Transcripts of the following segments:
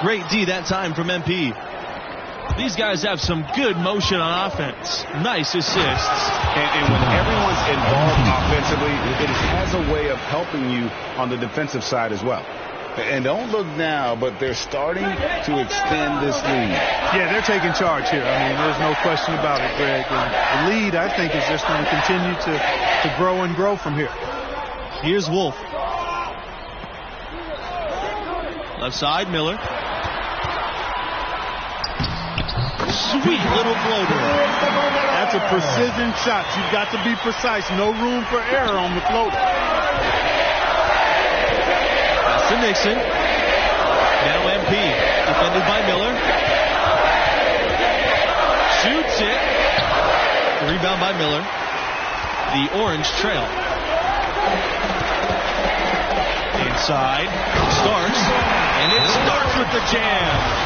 Great D that time from MP. These guys have some good motion on offense. Nice assists. And when everyone's involved offensively, it has a way of helping you on the defensive side as well. And don't look now, but they're starting to extend this lead. Yeah, they're taking charge here. I mean, there's no question about it, Greg. And the lead, I think, is just going to continue to grow and grow from here. Here's Wolf. Left side, Miller. Sweet little floater. That's a precision shot. You've got to be precise. No room for error on the floater. To Nixon. Now MP. Defended by Miller. Shoots it. Rebound by Miller. The Orange trail. Inside. Starks. And it starts with the jam.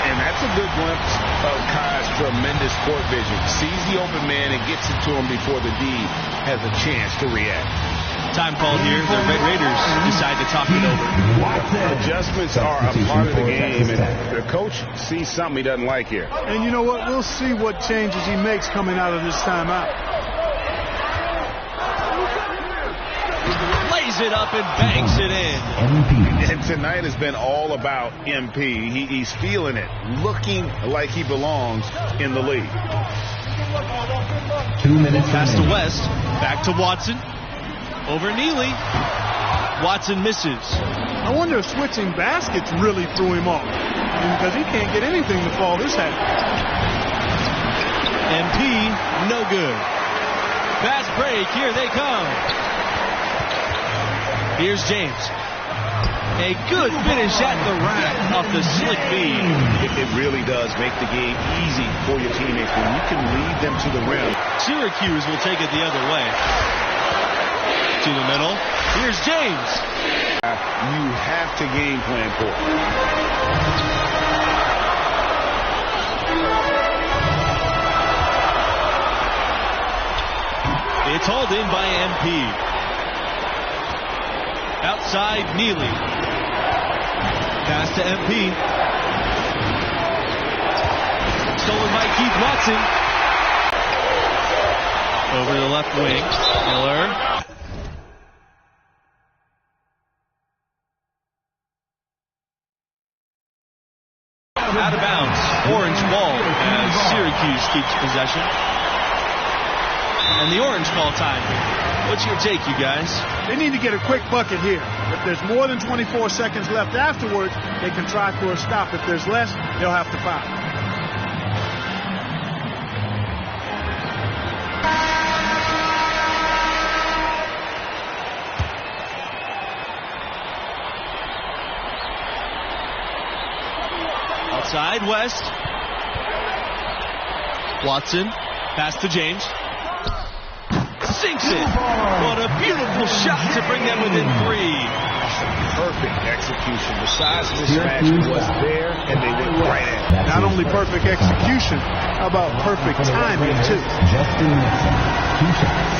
And that's a good glimpse of Kai's tremendous court vision. Sees the open man and gets it to him before the D has a chance to react. Time called here. The Red Raiders decide to talk it over. Adjustments are a part of the game, and the coach sees something he doesn't like here. And you know what? We'll see what changes he makes coming out of this timeout. Lays it up and banks it in. And tonight has been all about MP. He's feeling it, looking like he belongs in the league. 2 minutes. Pass to West. Back to Watson. Over Neely. Watson misses. I wonder if switching baskets really threw him off, because he can't get anything to fall this half. MP, no good. Fast break. Here they come. Here's James. A good finish at the rack off the slick feed. It really does make the game easy for your teammates when you can lead them to the rim. Syracuse will take it the other way. To the middle. Here's James. You have to game plan for it. It's hauled in by MP. Outside, Neely. Pass to MP. Stolen by Keith Watson. Over the left wing. Miller. Out of bounds. Orange ball as Syracuse keeps possession. And the orange call time. What's your take, you guys? They need to get a quick bucket here. If there's more than 24 seconds left afterwards, they can try for a stop. If there's less, they'll have to foul. Outside, West. Watson. Pass to James. Sinks it. What a beautiful shot to bring them within 3. Perfect execution. The size of this match was there, and they went right at it. Not only perfect execution, how about perfect timing, too? Justin Nixon, 2 shots.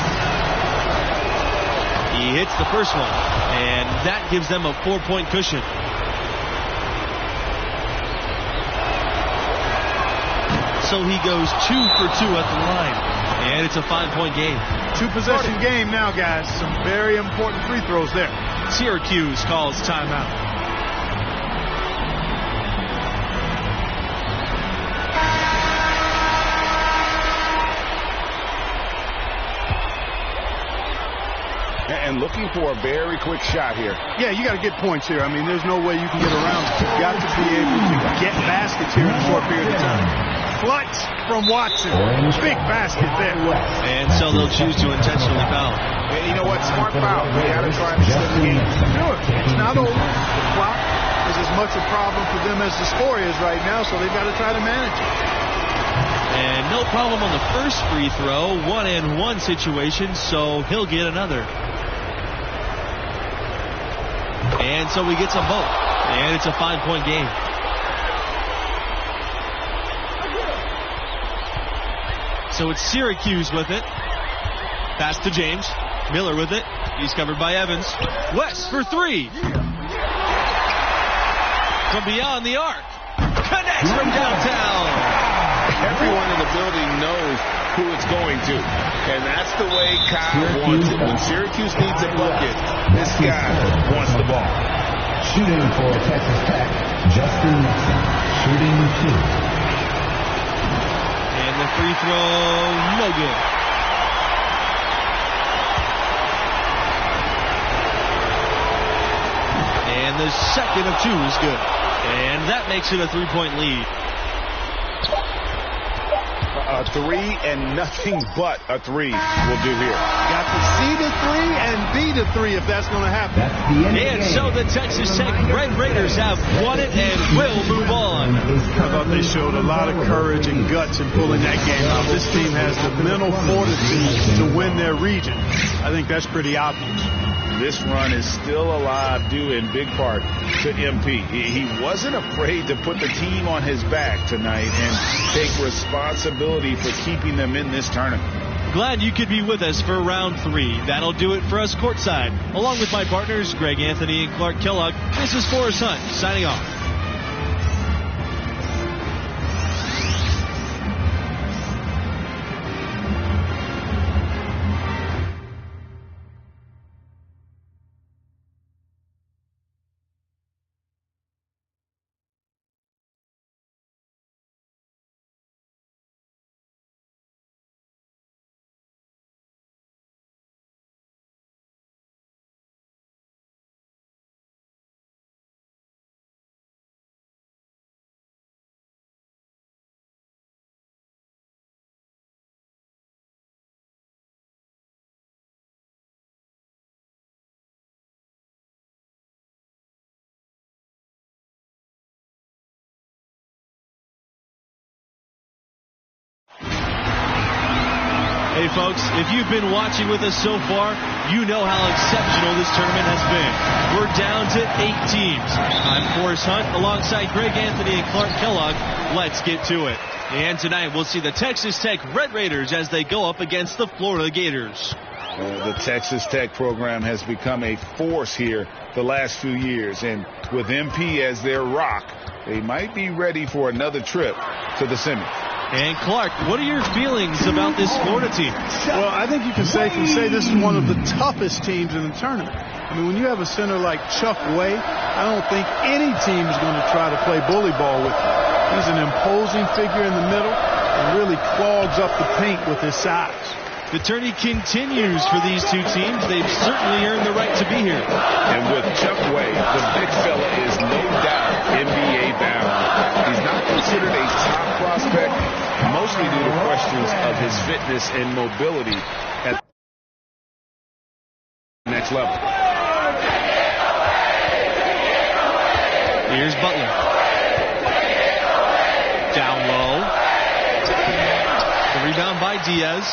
He hits the first one, and that gives them a 4-point cushion. So he goes 2 for 2 at the line. And it's a 5-point game. 2-possession game now, guys. Some very important free throws there. Syracuse calls timeout. And looking for a very quick shot here. Yeah, you got to get points here. I mean, there's no way you can get around it. You've got to be able to get baskets here in a short period of time. Clutch from Watson. Big basket there. And so they'll choose to intentionally foul. And you know what? Smart foul. They got to try to stop the game. Sure. It's not over. The clock is as much a problem for them as the score is right now, so they've got to try to manage it. And no problem on the first free throw. 1-and-1 situation, so he'll get another. And so he gets them both. And it's a 5-point game. So it's Syracuse with it. Pass to James. Miller with it. He's covered by Evans. West for 3. from beyond the arc. Connects from downtown. Everyone in the building knows who it's going to. And that's the way Kyle wants it. When Syracuse needs a bucket, this guy wants the ball. Shooting for Texas Tech, Justin Nixon. Shooting 2. And the free throw, no good. And the second of 2 is good. And that makes it a 3-point lead. A 3 and nothing but a 3 will do here. Got to see the 3 and be the 3 if that's going to happen. That's the end of the And game. so the Texas Tech Red Raiders have won it and will move on. I thought they showed a lot of courage and guts in pulling that game out. This team has the mental fortitude to win their region. I think that's pretty obvious. This run is still alive due in big part to MP. He wasn't afraid to put the team on his back tonight and take responsibility for keeping them in this tournament. Glad you could be with us for round 3. That'll do it for us courtside. Along with my partners, Greg Anthony and Clark Kellogg, this is Forrest Hunt signing off. Hey folks, if you've been watching with us so far, you know how exceptional this tournament has been. We're down to 8 teams. I'm Forrest Hunt alongside Greg Anthony and Clark Kellogg. Let's get to it. And tonight we'll see the Texas Tech Red Raiders as they go up against the Florida Gators. The Texas Tech program has become a force here the last few years. And with MP as their rock, they might be ready for another trip to the semi. And Clark, what are your feelings about this Florida team? Well, I think you can safely say this is one of the toughest teams in the tournament. I mean, when you have a center like Chuck Way, I don't think any team is going to try to play bully ball with him. He's an imposing figure in the middle and really clogs up the paint with his size. The tourney continues for these two teams. They've certainly earned the right to be here. And with Chuck Way, the big fella is no doubt NBA bound. He's not considered a top prospect, mostly due to questions of his fitness and mobility at the next level. Here's Butler. Down low. The rebound by Diaz.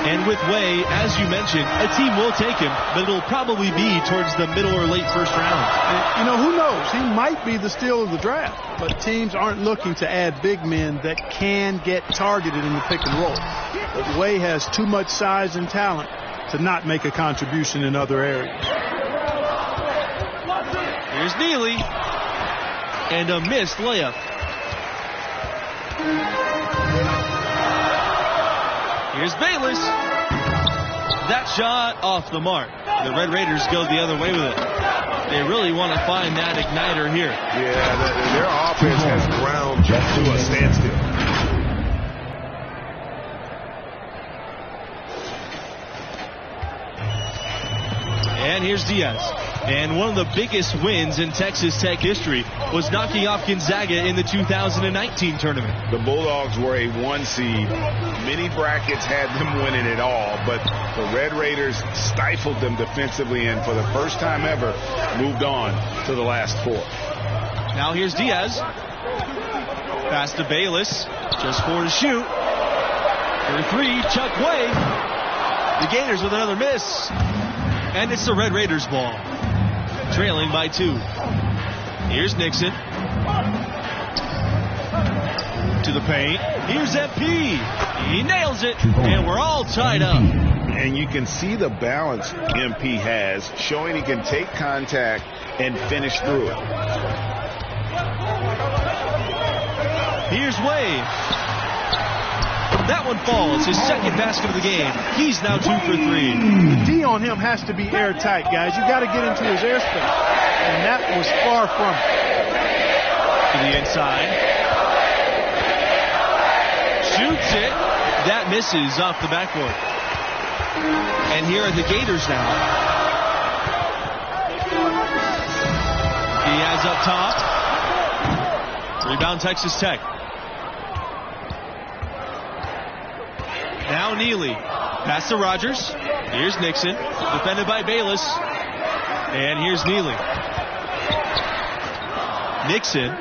And with Way, as you mentioned, a team will take him, but it'll probably be towards the middle or late first round. And, you know, who knows? He might be the steal of the draft, but teams aren't looking to add big men that can get targeted in the pick and roll. But Way has too much size and talent to not make a contribution in other areas. Here's Neely. And a missed layup. Here's Bayless. That shot off the mark. The Red Raiders go the other way with it. They really want to find that igniter here. Yeah, their offense has ground to a standstill. And here's Diaz. And one of the biggest wins in Texas Tech history was knocking off Gonzaga in the 2019 tournament. The Bulldogs were a 1 seed. Many brackets had them winning it all, but the Red Raiders stifled them defensively and for the first time ever moved on to the last 4. Now here's Diaz. Pass to Bayless. Just 4 to shoot. For 3, Chuck Way. The Gators with another miss. And it's the Red Raiders ball. Trailing by 2. Here's Nixon. To the paint. Here's MP. He nails it. And we're all tied up. And you can see the balance MP has, showing he can take contact and finish through it. Here's Wade. That one falls. His second basket of the game. He's now 2 for 3. The D on him has to be airtight, guys. You got to get into his airspace. And that was far from it. To the inside. Shoots it. That misses off the backboard. And here are the Gators now. Diaz up top. Rebound Texas Tech. Now Neely. Pass to Rogers. Here's Nixon. Defended by Bayless. And here's Neely. Nixon.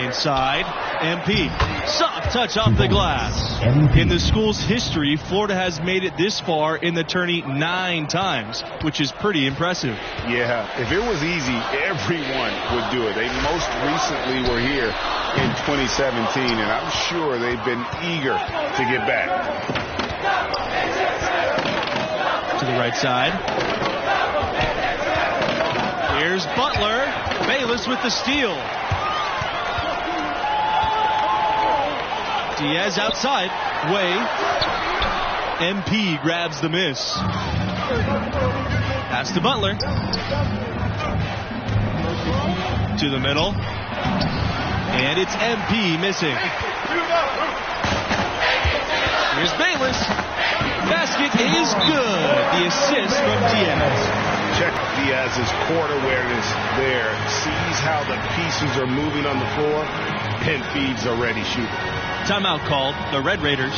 Inside. MP. Soft touch off the glass. In the school's history, Florida has made it this far in the tourney 9 times, which is pretty impressive. Yeah, if it was easy, everyone would do it. They most recently were here in 2017, and I'm sure they've been eager to get back. To the right side. Here's Butler. Bayless with the steal. Diaz outside. Way. MP grabs the miss. Pass to Butler. To the middle. And it's MP missing. Here's Bayless. Basket is good. The assist from Diaz. Check Diaz's court awareness there. Sees how the pieces are moving on the floor and feeds a ready shooter. Timeout called. The Red Raiders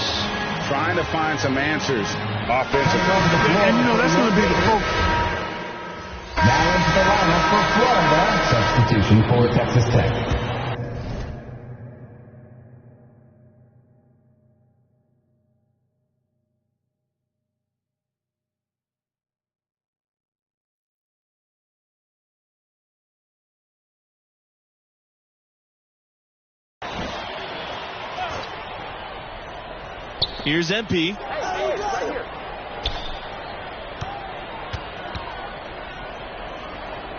trying to find some answers offensively. And you know that's going to be the focus. Now into the lineup for Florida. Substitution for Texas Tech. Here's MP.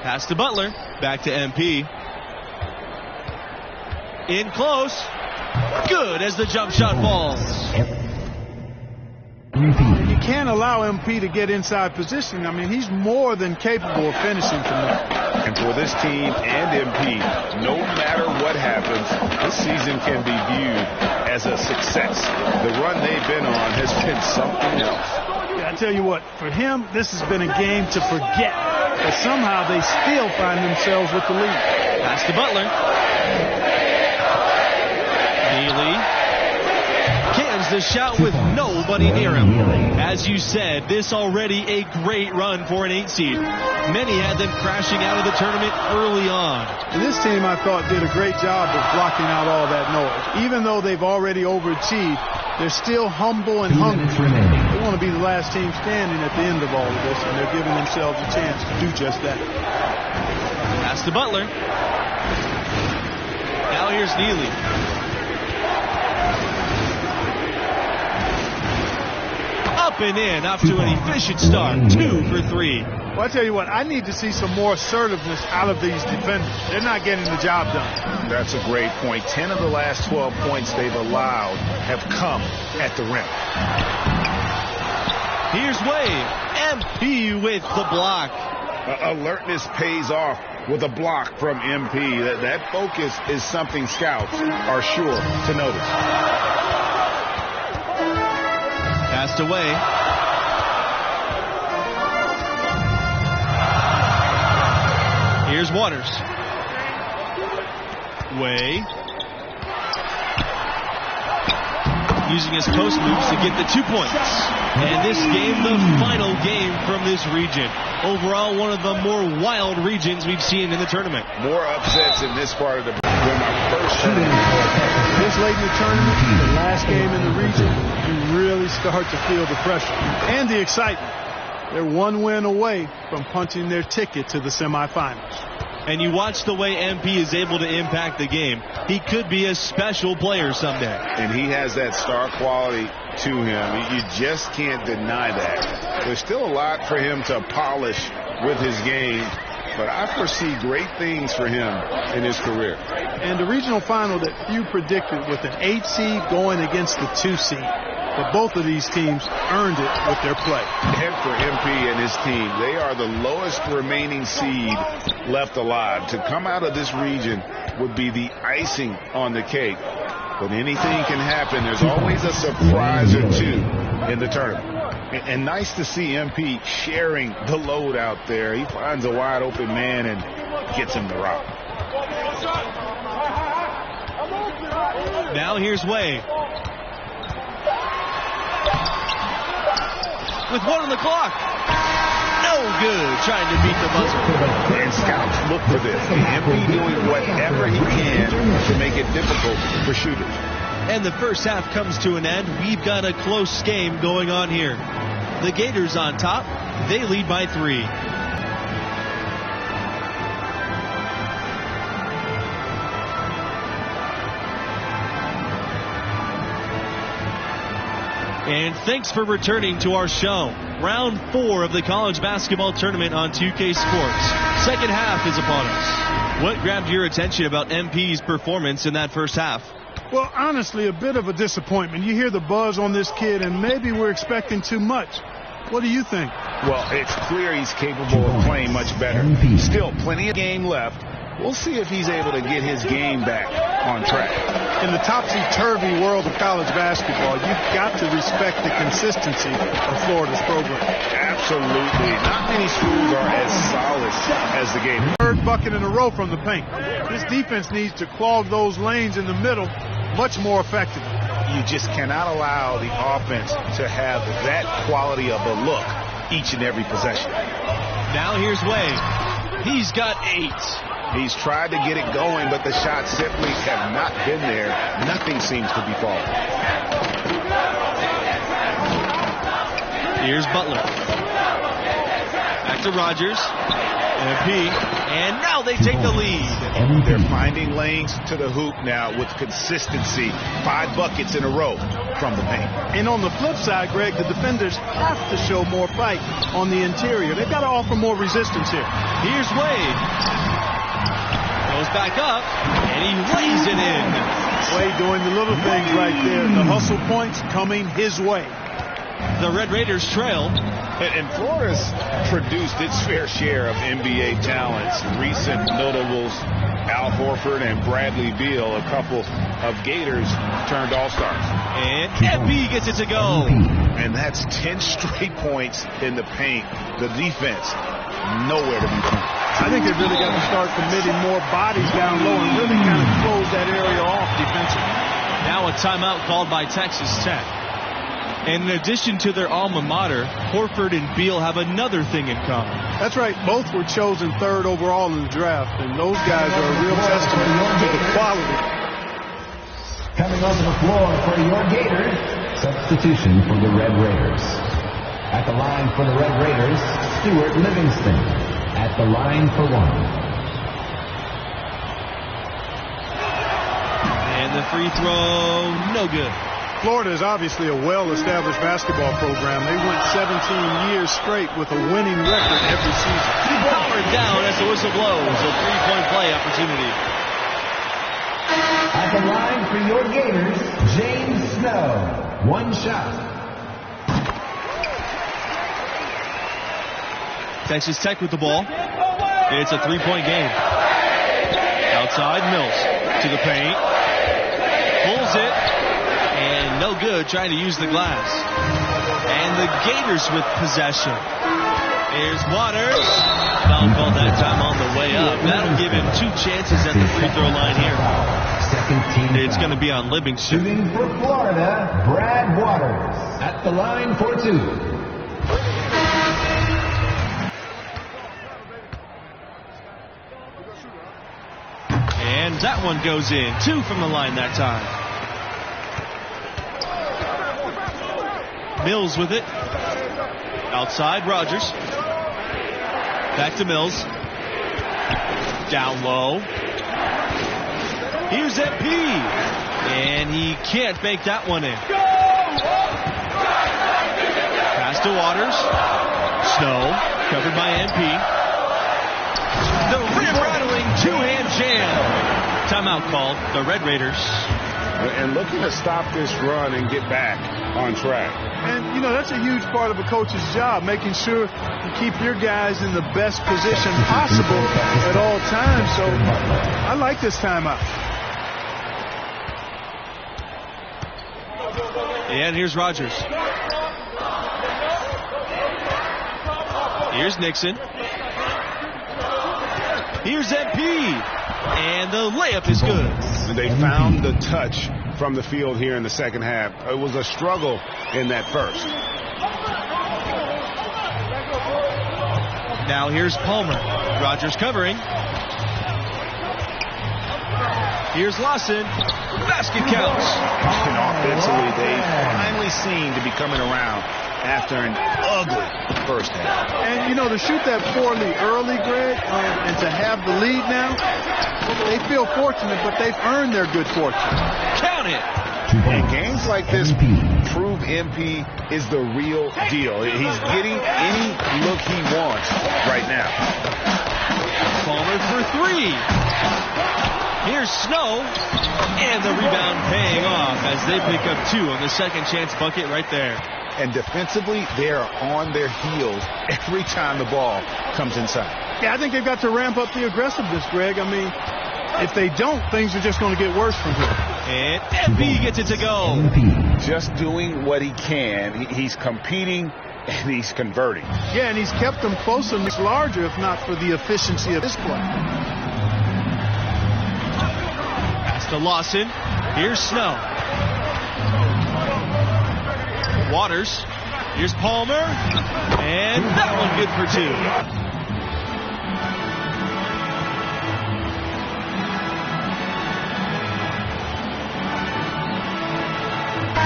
Pass to Butler. Back to MP. In close. Good as the jump shot falls. You can't allow MP to get inside position. I mean, he's more than capable of finishing from there. And for this team and MP, no matter what happens, this season can be viewed as a success. The run they've been on has been something else. Yeah, I tell you what, for him, this has been a game to forget. But somehow they still find themselves with the lead. Pass to Butler. Neely cans the shot with nobody near him. As you said, this already a great run for an 8 seed. Many had them crashing out of the tournament early on. And this team, I thought, did a great job of blocking out all that noise. Even though they've already overachieved, they're still humble and hungry. They want to be the last team standing at the end of all of this, and they're giving themselves a chance to do just that. Pass to Butler. Now here's Neely. Up and in, up to an efficient start. 2 for 3. Well, I tell you what, I need to see some more assertiveness out of these defenders. They're not getting the job done. That's a great point. 10 of the last 12 points they've allowed have come at the rim. Here's Wade. MP with the block. Alertness pays off with a block from MP. That focus is something scouts are sure to notice. Passed away. Here's Waters. Way. Using his post moves to get the 2 points. And this game, the final game from this region. Overall, one of the more wild regions we've seen in the tournament. More upsets in this part of the than our first tournament. This late in the tournament, the last game in the region, you really start to feel the pressure and the excitement. They're one win away from punching their ticket to the semifinals. And you watch the way MP is able to impact the game. He could be a special player someday. And he has that star quality to him. You just can't deny that. There's still a lot for him to polish with his game, but I foresee great things for him in his career. And the regional final that few predicted with an 8 seed going against the 2 seed. But both of these teams earned it with their play. And for MP and his team, they are the lowest remaining seed left alive. To come out of this region would be the icing on the cake. But anything can happen. There's always a surprise or two in the tournament. And nice to see MP sharing the load out there. He finds a wide open man and gets him the rock. Now here's Way. With 1 on the clock. No good. Trying to beat the buzzer. And scouts look for this. MP doing whatever he can to make it difficult for shooters. And the first half comes to an end. We've got a close game going on here. The Gators on top. They lead by 3. And thanks for returning to our show. Round 4 of the college basketball tournament on 2K Sports. Second half is upon us. What grabbed your attention about MP's performance in that first half? Well, honestly, a bit of a disappointment. You hear the buzz on this kid, and maybe we're expecting too much. What do you think? Well, it's clear he's capable of playing much better. Still plenty of game left. We'll see if he's able to get his game back on track. In the topsy-turvy world of college basketball, you've got to respect the consistency of Florida's program. Absolutely. Not many schools are as solid as the Gators. Third bucket in a row from the paint. This defense needs to clog those lanes in the middle much more effectively. You just cannot allow the offense to have that quality of a look each and every possession. Now here's Way. He's got 8. He's tried to get it going, but the shots simply have not been there. Nothing seems to be falling. Here's Butler. Back to Rogers. MP. And now they take the lead. They're finding lanes to the hoop now with consistency. 5 buckets in a row from the paint. And on the flip side, Greg, the defenders have to show more fight on the interior. They've got to offer more resistance here. Here's Wade. Goes back up, and he lays it in. Wade doing the little things right there. The hustle points coming his way. The Red Raiders trail. And Florida's produced its fair share of NBA talents. Recent notables, Al Horford and Bradley Beal, a couple of Gators turned All-Stars. And MP gets it to go. And that's 10 straight points in the paint. The defense, nowhere to be found. I think they've really got to start committing more bodies down low and really kind of close that area off defensively. Now a timeout called by Texas Tech. And in addition to their alma mater, Horford and Beal have another thing in common. That's right. Both were chosen 3rd overall in the draft, and those guys are a real testament to the quality. Coming onto the floor for your Gators, substitution for the Red Raiders. At the line for the Red Raiders, Stuart Livingston. At the line for 1. And the free throw, no good. Florida is obviously a well-established basketball program. They went 17 years straight with a winning record every season. Powered down as the whistle blows. A 3-point play opportunity. At the line for your Gators, James Snow. 1 shot. Texas Tech with the ball. It's a 3-point game. Outside, Mills to the paint. Pulls it. And no good, trying to use the glass. And the Gators with possession. Here's Waters. Foul called that time on the way up. That'll give him 2 chances at the free throw line here. It's going to be on Livingston. Shooting for Florida, Brad Waters. At the line for 2. And that one goes in. 2 from the line that time. Mills with it. Outside, Rogers. Back to Mills. Down low. Here's MP. And he can't make that one in. Pass to Waters. Snow. Covered by MP. The rim-rattling 2-hand jam. Timeout called. The Red Raiders. And looking to stop this run and get back on track. And, you know, that's a huge part of a coach's job, making sure you keep your guys in the best position possible at all times. So I like this timeout. And here's Rodgers. Here's Nixon. Here's MP. And the layup is good. They found the touch from the field here in the second half. It was a struggle in that first. Now here's Palmer. Rodgers covering. Here's Lawson. Basket counts. And offensively, they finally seem to be coming around after an ugly first half. And, you know, to shoot that poorly early, Greg, and to have the lead now, they feel fortunate, but they've earned their good fortune. Count it. In games like this, prove MP is the real deal. He's getting any look he wants right now. Palmer for three. Here's Snow. And the rebound paying off as they pick up two on the second chance bucket right there. And defensively, they are on their heels every time the ball comes inside. Yeah, I think they've got to ramp up the aggressiveness, Greg. I mean, if they don't, things are just going to get worse from here. And MP gets it to go. Just doing what he can. He's competing and he's converting. Yeah, and he's kept them close and much larger, if not for the efficiency of this play. Pass to Lawson. Here's Snow. Waters. Here's Palmer. And that one good for two.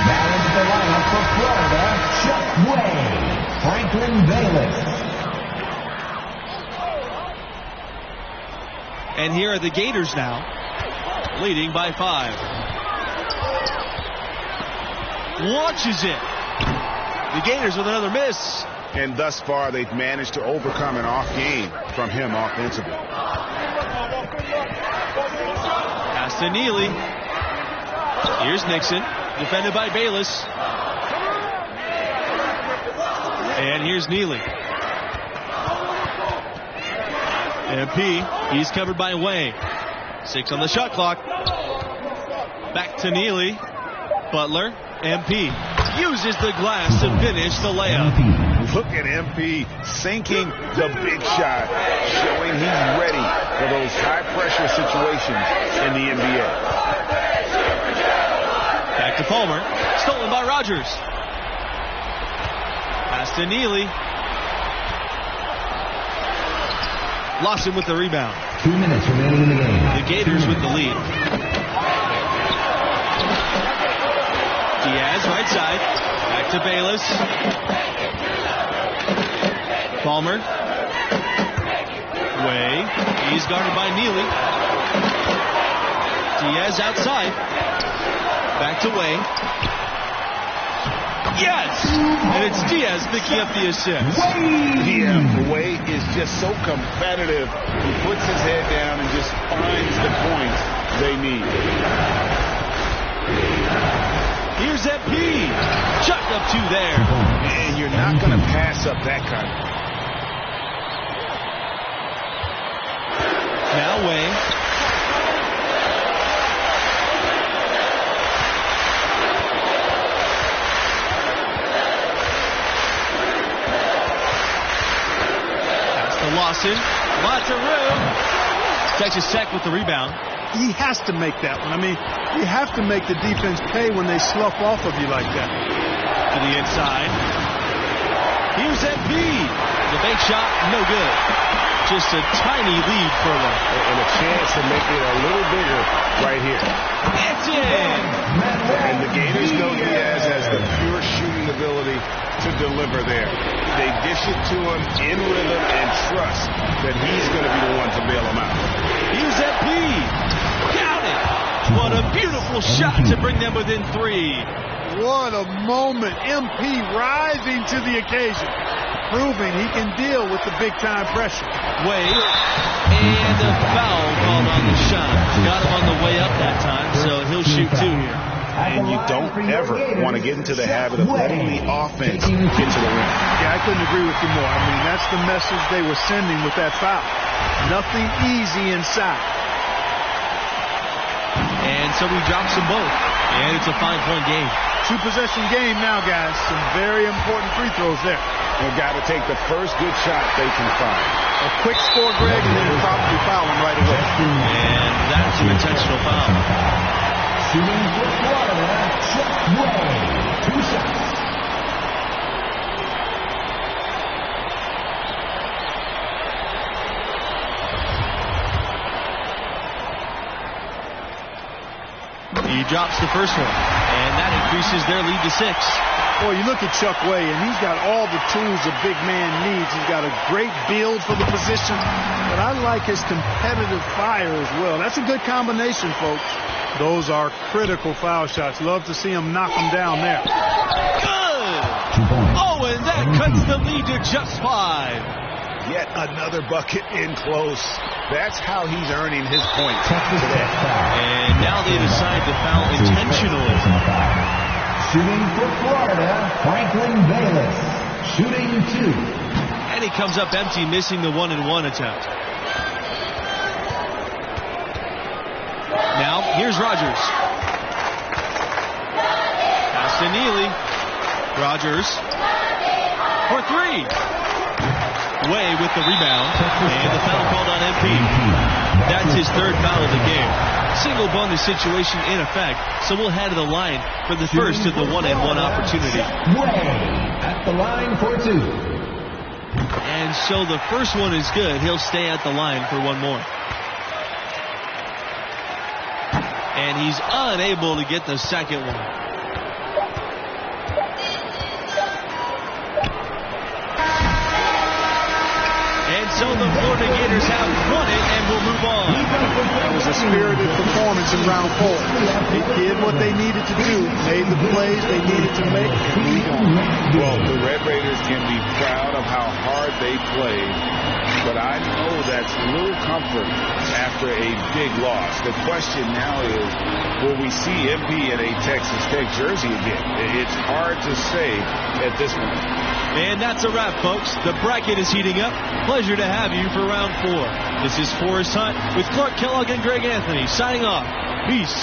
Now into the lineup for Florida, Chuck Way, Franklin Bayless. And here are the Gators now, leading by 5. Launches it. The Gators with another miss. And thus far, they've managed to overcome an off game from him offensively. Pass to Neely. Here's Nixon, defended by Bayless. And here's Neely. MP, he's covered by Way. 6 on the shot clock. Back to Neely. Butler, MP uses the glass to finish the layup. Look at MP sinking the big shot, showing he's ready for those high-pressure situations in the NBA. Back to Palmer, stolen by Rodgers. Pass to Neely. Lawson with the rebound. 2 minutes remaining in the game. The Gators with the lead. Diaz, right side. Back to Bayless. Palmer. Way. He's guarded by Neely. Diaz outside. Back to Way. Yes! And it's Diaz picking up the assist. Yeah, Way is just so competitive. He puts his head down and just finds the points they need. Here's MP. Chuck up 2 there. And you're not going to pass up that kind. Now Way. Pass to Lawson. Lots of room. Texas Tech with the rebound. He has to make that one. I mean, you have to make the defense pay when they slough off of you like that. To the inside. Here's MP. The bank shot, no good. Just a tiny lead for them. And a chance to make it a little bigger right here. It's in. And the Gators know Diaz has the pure shooting ability to deliver there. They dish it to him in rhythm and trust that he's going to be the one to bail him out. Here's MP. Count it. What a beautiful shot to bring them within 3. What a moment. MP rising to the occasion. proving he can deal with the big-time pressure. Wade, and a foul called on the shot. Got him on the way up that time, so he'll shoot 2 here. And you don't ever want to get into the habit of letting the offense get to the rim. Yeah, I couldn't agree with you more. I mean, that's the message they were sending with that foul. Nothing easy inside. And so he drops them both. And it's a 5-point game. 2-possession game now, guys. Some very important free throws there. They've got to take the first good shot they can find. A quick score, Greg, and then probably foul him right away. And that's an intentional foul. Shooting for Florida, Chuck Way. 2 shots. He drops the first one, and that increases their lead to 6. Boy, you look at Chuck Way, and he's got all the tools a big man needs. He's got a great build for the position, but I like his competitive fire as well. That's a good combination, folks. Those are critical foul shots. Love to see him knock them down there. Good! Oh, and that cuts the lead to just 5. Yet another bucket in close. That's how he's earning his points today. And now they decide to foul intentionally. Shooting for Florida, Franklin Bayless. Shooting 2. And he comes up empty, missing the 1-and-1 attempt. Now, here's Rogers. Pass to Neely. Rogers for 3. Way with the rebound, and the foul called on MP. That's his 3rd foul of the game. Single bonus situation in effect, so we'll head to the line for the first of the 1-and-1 opportunity. Way at the line for 2. And so the first one is good. He'll stay at the line for one more. And he's unable to get the second one. And so the Florida Gators have won it and will move on. That was a spirited performance in round 4. They did what they needed to do, made the plays they needed to make, and moved on. Well, the Red Raiders can be proud of how hard they played, but I know that's little comfort after a big loss. The question now is, will we see MP in a Texas Tech jersey again? It's hard to say at this point. And that's a wrap, folks. The bracket is heating up. Pleasure to have you for round 4. This is Forrest Hunt with Clark Kellogg and Greg Anthony signing off. Peace.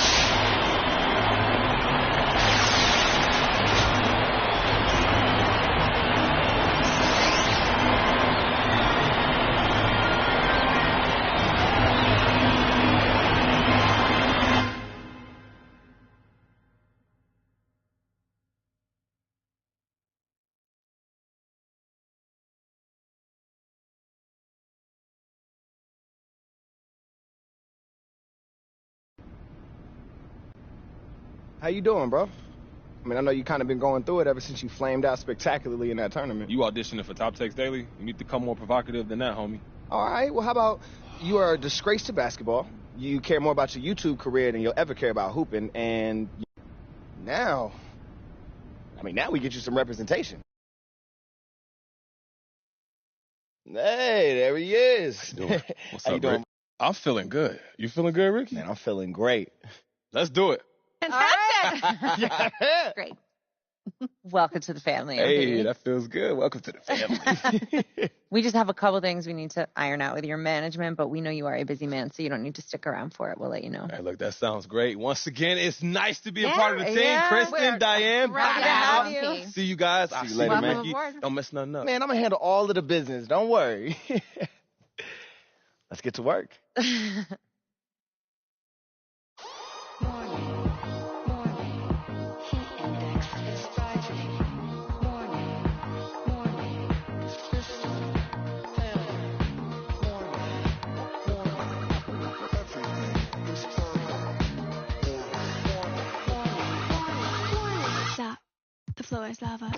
How you doing, bro? I mean, I know you kind of been going through it ever since you flamed out spectacularly in that tournament. You auditioning for Top Text Daily? You need to come more provocative than that, homie. All right, well, how about you are a disgrace to basketball. You care more about your YouTube career than you'll ever care about hooping, and now we get you some representation. Hey, there he is. What's How up, you doing? Rick? I'm feeling good. You feeling good, Ricky? Man, I'm feeling great. Let's do it. Fantastic. Great. Welcome to the family. Hey, that feels good. Welcome to the family. We just have a couple things we need to iron out with your management, but we know you are a busy man, so you don't need to stick around for it. We'll let you know. Hey, look, that sounds great. Once again, it's nice to be a part of the team. Yeah, Kristen, Diane, glad to have you. see you guys. See you later, man. Don't mess nothing up. Man, I'm going to handle all of the business. Don't worry. Let's get to work. Stop. The floor is lava.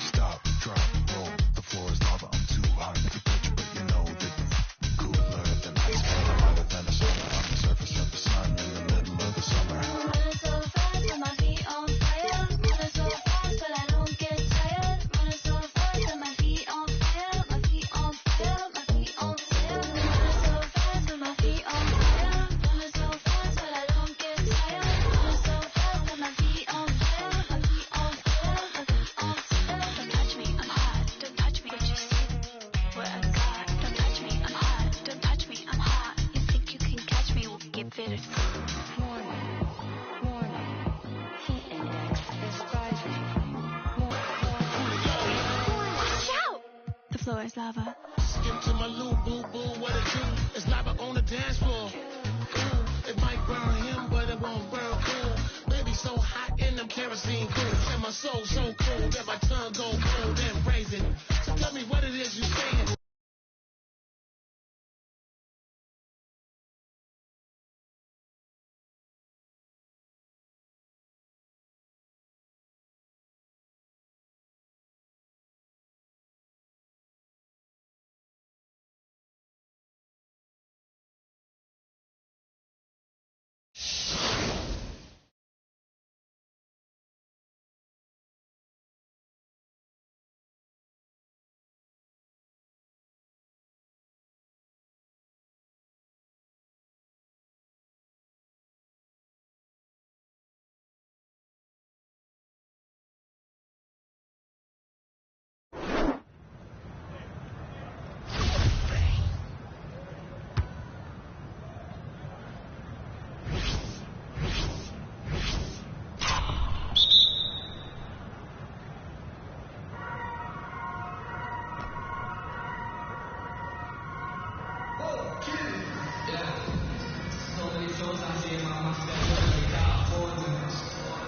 Stop, drop, roll. The floor is lava. I'm too hot to touch, but you know that cooler than ice, hotter than a sauna. floor is lava. Skip to my loop, boo, boo, what it do? It's lava on the dance floor. Ooh, it might burn him, but it won't burn cool. Baby so hot in them kerosene cool. And my soul so cool that my tongue go cold and brazen. So tell me what it is you saying.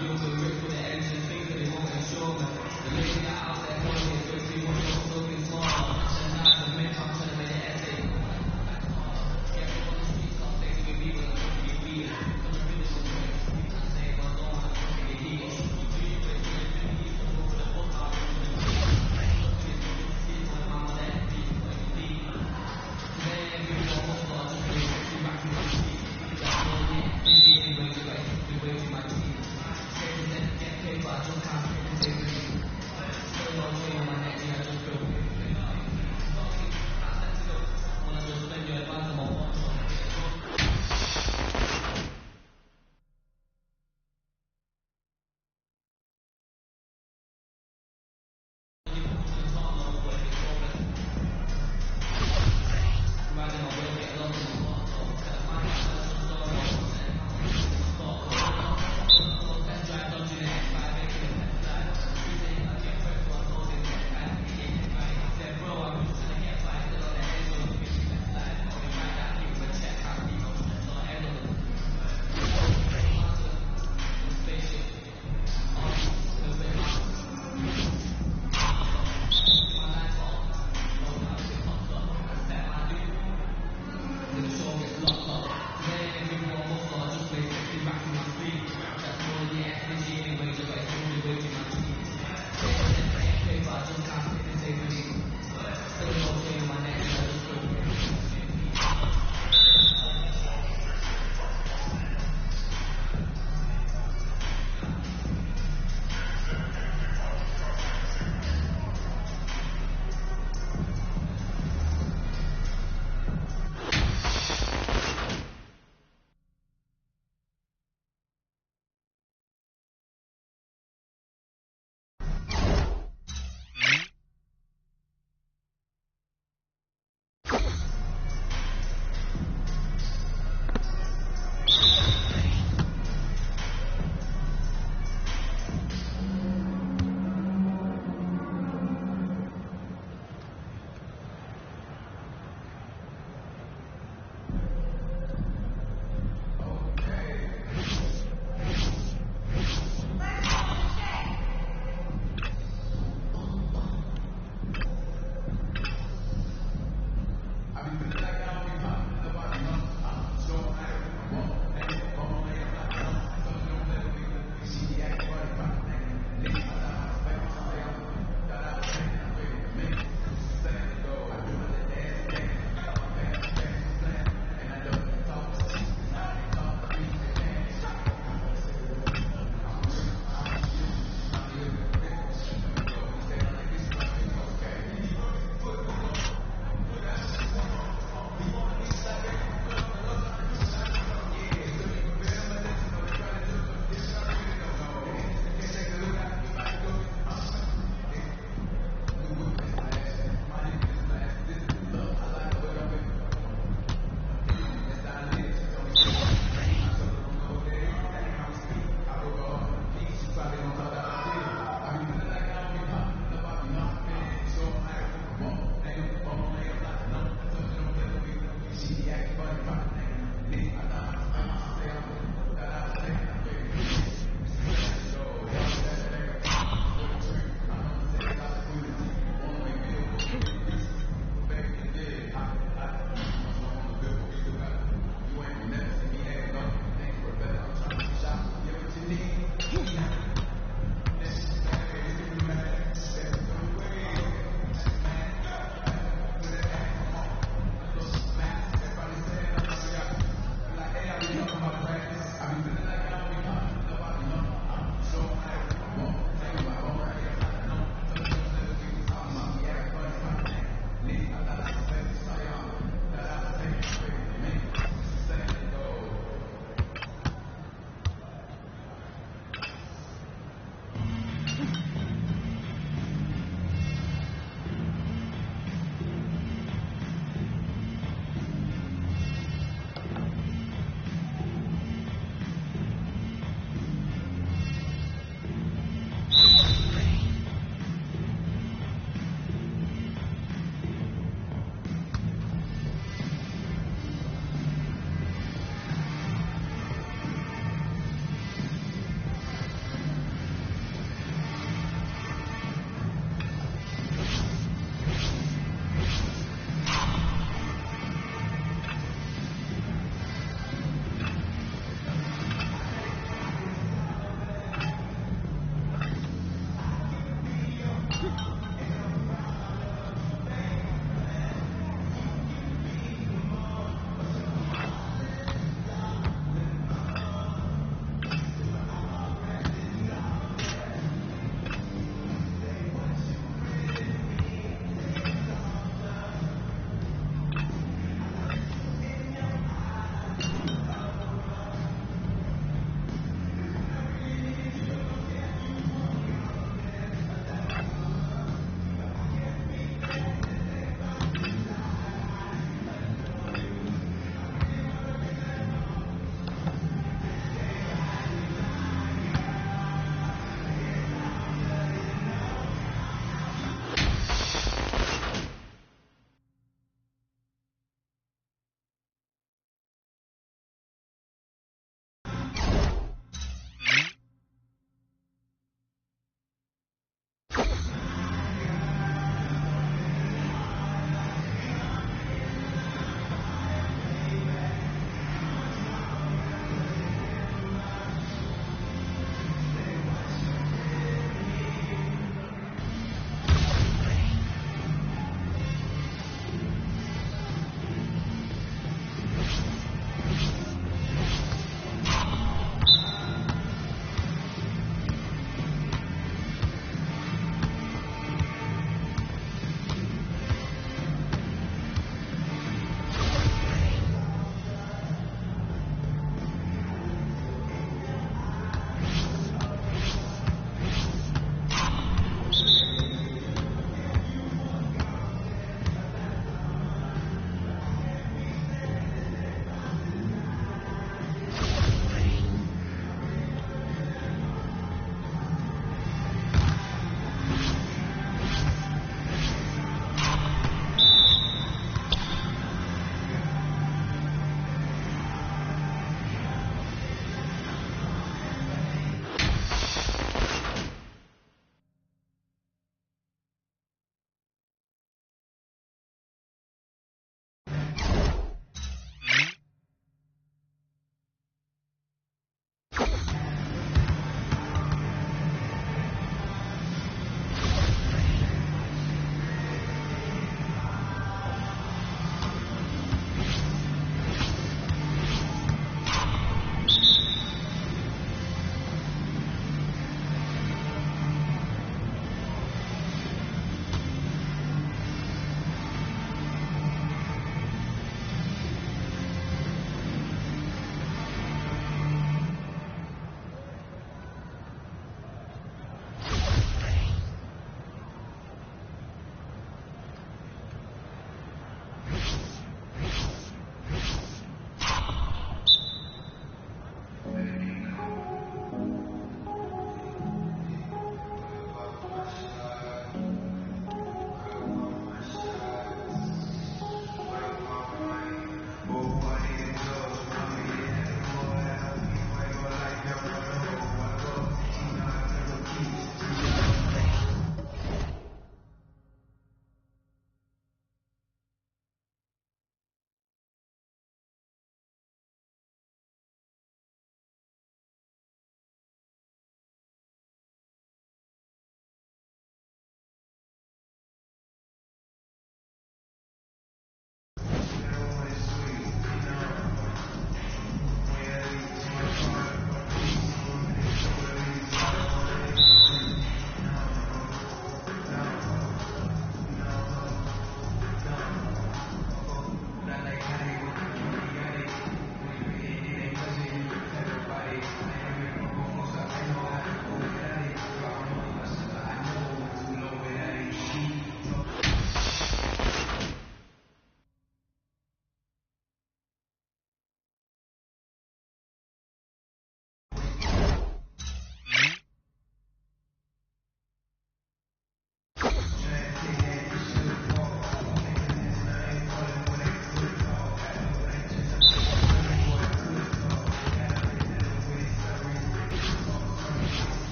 You was a rip with the ends and things that they won't ensure.